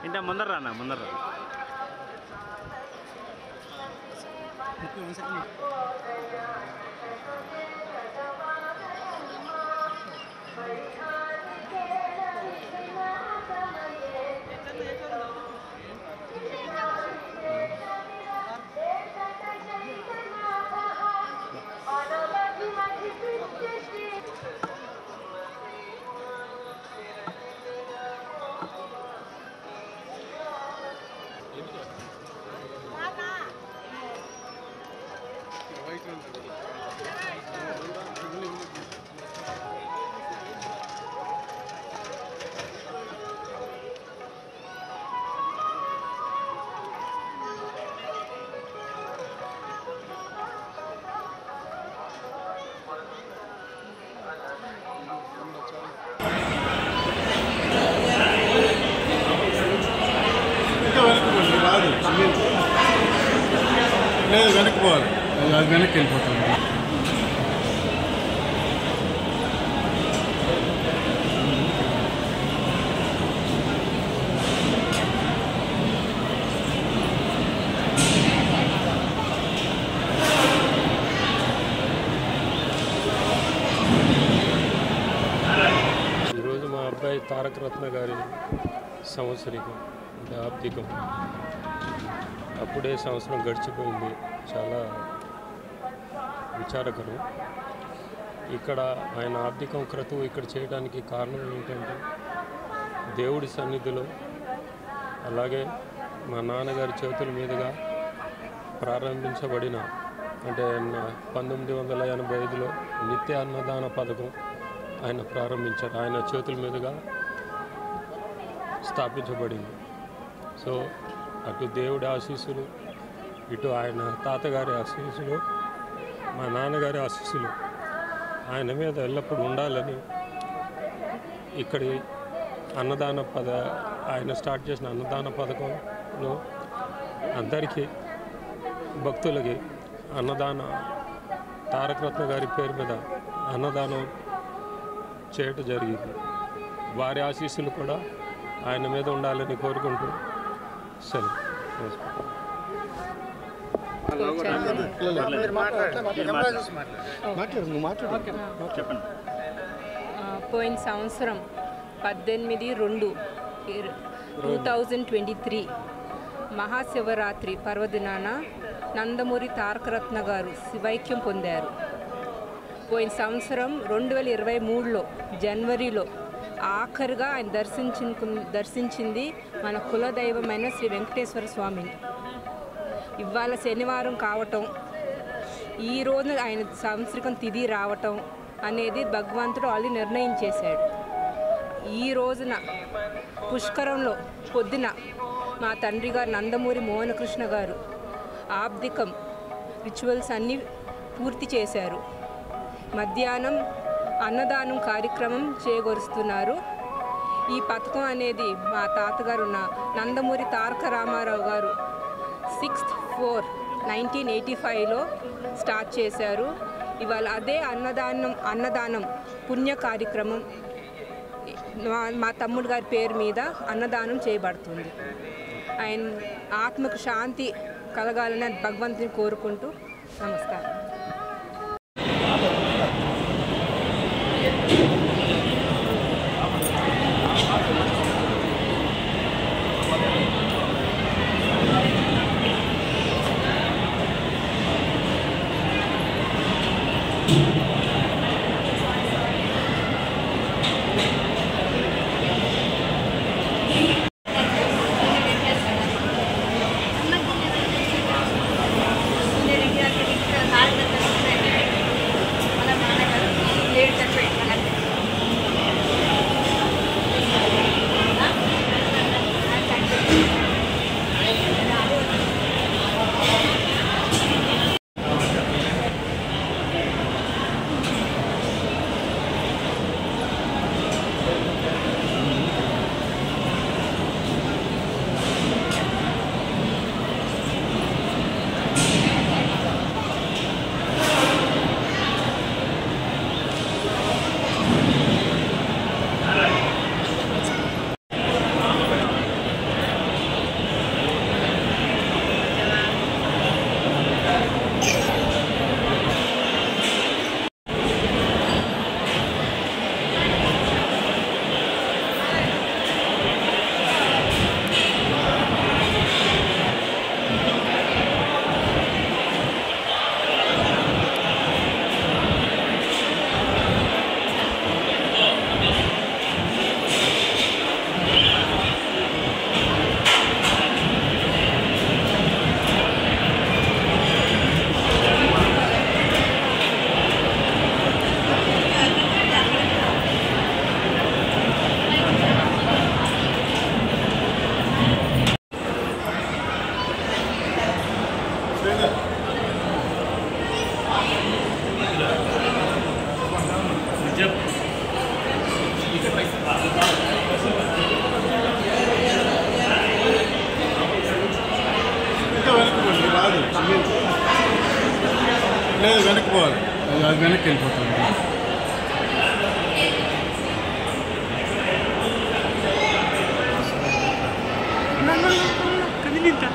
ఇంట ముందర రానా ముందర రా. లేదు వెనక్కి పోవాలి, అది వెనక్కి వెళ్ళిపోతాను. ఈరోజు మా అబ్బాయి తారక రత్న గారి సంవత్సరికం అంటే ఆప్తికం. అప్పుడే సంవత్సరం గడిచిపోయింది, చాలా విచారకరం. ఇక్కడ ఆయన ఆబ్దికం క్రతువు ఇక్కడ చేయడానికి కారణం ఏంటంటే దేవుడి సన్నిధిలో, అలాగే మా నాన్నగారి చేతుల మీదుగా ప్రారంభించబడిన అంటే 1985లో నిత్య అన్నదాన పథకం ఆయన ప్రారంభించారు. ఆయన చేతుల మీదుగా స్థాపించబడింది. సో అటు దేవుడి ఆశీస్సులు, ఇటు ఆయన తాతగారి ఆశీస్సులు, మా నాన్నగారి ఆశీస్సులు ఆయన మీద ఎల్లప్పుడూ ఉండాలని ఇక్కడి ఆయన స్టార్ట్ చేసిన అన్నదాన పథకంలో అందరికీ భక్తులకి తారక రత్న గారి పేరు మీద అన్నదానం చేయటం జరిగింది. వారి ఆశీస్సులు కూడా ఆయన మీద ఉండాలని కోరుకుంటూ సరే. పోయిన సంవత్సరం 18/2/2023 మహాశివరాత్రి పర్వదినాన నందమూరి తారక రత్న గారు శివైక్యం పొందారు. పోయిన సంవత్సరం 2023లో జనవరిలో ఆఖరిగా ఆయన దర్శించింది మన కులదైవమైన శ్రీ వెంకటేశ్వర స్వామిని. ఇవాళ శనివారం కావటం, ఈరోజు ఆయన సంవత్సరికం తిథి రావటం అనేది భగవంతుడు ఆల్రెడీ నిర్ణయించేశాడు. ఈ రోజున పుష్కరంలో పొద్దున మా తండ్రి గారు నందమూరి మోహనకృష్ణ గారు ఆబ్దికం రిచువల్స్ అన్నీ పూర్తి చేశారు. మధ్యాహ్నం అన్నదానం కార్యక్రమం చేయగొరుస్తున్నారు. ఈ పథకం అనేది మా తాతగారు నందమూరి తారక రామారావు గారు 6/4/1985లో స్టార్ట్ చేశారు. ఇవాళ అదే అన్నదానం పుణ్య కార్యక్రమం మా తమ్ముడు గారి పేరు మీద అన్నదానం చేయబడుతుంది. ఆయన ఆత్మకు శాంతి కలగాలని భగవంతుని కోరుకుంటూ నమస్కారం. Gracias. ఇంకా వెనక్కి పోండి రాదు లేదు వెనక్కి పోవాలి అది వెనక్కి వెళ్ళిపోతుంది కదిలిందా